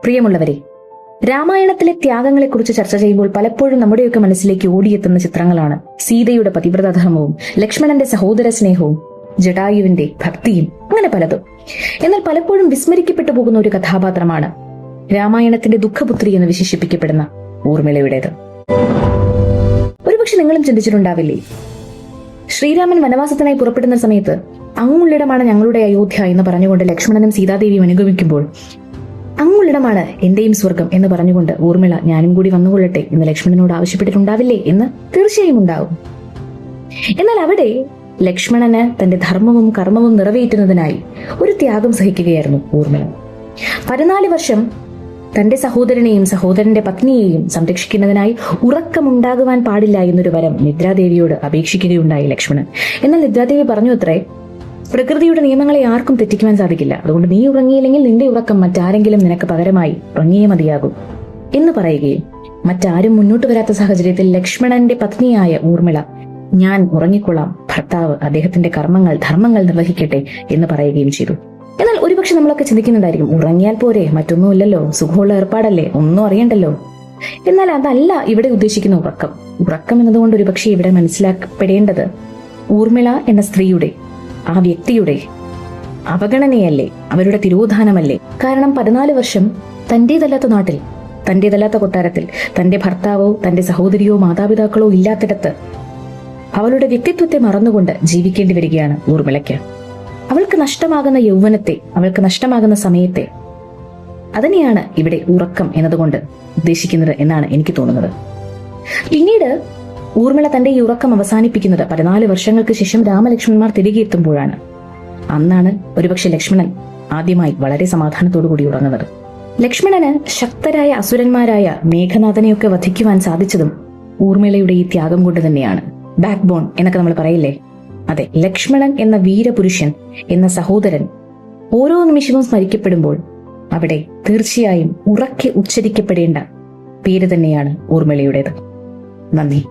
പ്രിയമുള്ളവരെ, രാമായണത്തിലെ ത്യാഗങ്ങളെക്കുറിച്ച് ചർച്ച ചെയ്യുമ്പോൾ പലപ്പോഴും നമ്മുടെയൊക്കെ മനസ്സിലേക്ക് ഓടിയെത്തുന്ന ചിത്രങ്ങളാണ് സീതയുടെ പതിവ്രതാധർമ്മവും, ലക്ഷ്മണന്റെ സഹോദര സ്നേഹവും, ജടായുവിന്റെ ഭക്തിയും, അങ്ങനെ പലതും. എന്നാൽ പലപ്പോഴും വിസ്മരിക്കപ്പെട്ടു പോകുന്ന ഒരു കഥാപാത്രമാണ് രാമായണത്തിന്റെ ദുഃഖപുത്രി എന്ന് വിശേഷിപ്പിക്കപ്പെടുന്ന ഊർമിളയുടേത്. ഒരുപക്ഷെ നിങ്ങളും ചിന്തിച്ചിട്ടുണ്ടാവില്ലേ, ശ്രീരാമൻ വനവാസത്തിനായി പുറപ്പെടുന്ന സമയത്ത് അങ്ങുള്ളിടമാണ് ഞങ്ങളുടെ അയോധ്യ എന്ന് പറഞ്ഞുകൊണ്ട് ലക്ഷ്മണനും സീതാദേവിയും അനുഗമിക്കുമ്പോൾ അങ്ങുള്ളിടമാണ് എന്റെയും സ്വർഗം എന്ന് പറഞ്ഞുകൊണ്ട് ഊർമിള ഞാനും കൂടി വന്നുകൊള്ളട്ടെ എന്ന് ലക്ഷ്മണനോട് ആവശ്യപ്പെട്ടിട്ടുണ്ടാവില്ലേ എന്ന് തീർച്ചയായും ഉണ്ടാവും. എന്നാൽ അവിടെ ലക്ഷ്മണന് തന്റെ ധർമ്മവും കർമ്മവും നിറവേറ്റുന്നതിനായി ഒരു ത്യാഗം സഹിക്കുകയായിരുന്നു ഊർമിള. 14 വർഷം തന്റെ സഹോദരനെയും സഹോദരന്റെ പത്നിയെയും സംരക്ഷിക്കുന്നതിനായി ഉറക്കമുണ്ടാകുവാൻ പാടില്ല എന്നൊരു വരം നിദ്രാദേവിയോട് അപേക്ഷിക്കുകയുണ്ടായി ലക്ഷ്മണൻ. എന്നാൽ നിദ്രാദേവി പറഞ്ഞു അത്രേ, പ്രകൃതിയുടെ നിയമങ്ങളെ ആർക്കും തെറ്റിക്കുവാൻ സാധിക്കില്ല, അതുകൊണ്ട് നീ ഉറങ്ങിയില്ലെങ്കിൽ നിന്റെ ഉറക്കം മറ്റാരെങ്കിലും നിനക്ക് പകരമായി ഉറങ്ങിയേ മതിയാകും എന്ന് പറയുകയും മറ്റാരും മുന്നോട്ട് വരാത്ത സാഹചര്യത്തിൽ ലക്ഷ്മണന്റെ പത്നിയായ ഊർമിള ഞാൻ ഉറങ്ങിക്കൊള്ളാം, ഭർത്താവ് അദ്ദേഹത്തിന്റെ ധർമ്മങ്ങൾ നിർവഹിക്കട്ടെ എന്ന് പറയുകയും ചെയ്തു. എന്നാൽ ഒരുപക്ഷെ നമ്മളൊക്കെ ചിന്തിക്കുന്നുണ്ടായിരിക്കും, ഉറങ്ങിയാൽ പോരെ, മറ്റൊന്നുമില്ലല്ലോ, സുഖമുള്ള ഏർപ്പാടല്ലേ, ഒന്നും അറിയണ്ടല്ലോ. എന്നാൽ അതല്ല ഇവിടെ ഉദ്ദേശിക്കുന്ന ഉറക്കം എന്നതുകൊണ്ട് ഒരുപക്ഷെ ഇവിടെ മനസ്സിലാക്കപ്പെടേണ്ടത് ഊർമിള എന്ന സ്ത്രീയുടെ, ആ വ്യക്തിയുടെ അവഗണനയല്ലേ, അവരുടെ തിരോധാനമല്ലേ. കാരണം 14 വർഷം തന്റേതല്ലാത്ത നാട്ടിൽ, തന്റേതല്ലാത്ത കൊട്ടാരത്തിൽ തന്റെ ഭർത്താവോ തന്റെ സഹോദരിയോ മാതാപിതാക്കളോ ഇല്ലാത്തിടത്ത് അവളുടെ വ്യക്തിത്വത്തെ മറന്നുകൊണ്ട് ജീവിക്കേണ്ടി വരികയാണ് ഊർമിളയ്ക്ക്. അവൾക്ക് നഷ്ടമാകുന്ന യൗവനത്തെ, അവൾക്ക് നഷ്ടമാകുന്ന സമയത്തെ, അതിനെയാണ് ഇവിടെ ഉറക്കം എന്നതുകൊണ്ട് ഉദ്ദേശിക്കുന്നത് എന്നാണ് എനിക്ക് തോന്നുന്നത്. പിന്നീട് ഊർമിള തന്റെ ഈ ഉറക്കം അവസാനിപ്പിക്കുന്നത് 14 വർഷങ്ങൾക്ക് ശേഷം രാമലക്ഷ്മണന്മാർ തിരികെ എത്തുമ്പോഴാണ്. അന്നാണ് ഒരുപക്ഷെ ലക്ഷ്മണൻ ആദ്യമായി വളരെ സമാധാനത്തോടു കൂടി ഉറങ്ങുന്നത്. ലക്ഷ്മണന് ശക്തരായ അസുരന്മാരായ മേഘനാഥനെയൊക്കെ വധിക്കുവാൻ സാധിച്ചതും ഊർമിളയുടെ ഈ ത്യാഗം കൊണ്ട് തന്നെയാണ്. ബാക്ക് ബോൺ എന്നൊക്കെ നമ്മൾ പറയില്ലേ, അതെ, ലക്ഷ്മണൻ എന്ന വീരപുരുഷൻ, എന്ന സഹോദരൻ ഓരോ നിമിഷവും സ്മരിക്കപ്പെടുമ്പോൾ അവിടെ തീർച്ചയായും ഉറക്കെ ഉച്ചരിക്കപ്പെടേണ്ട പേര് തന്നെയാണ് ഊർമിളയുടേത്. നന്ദി.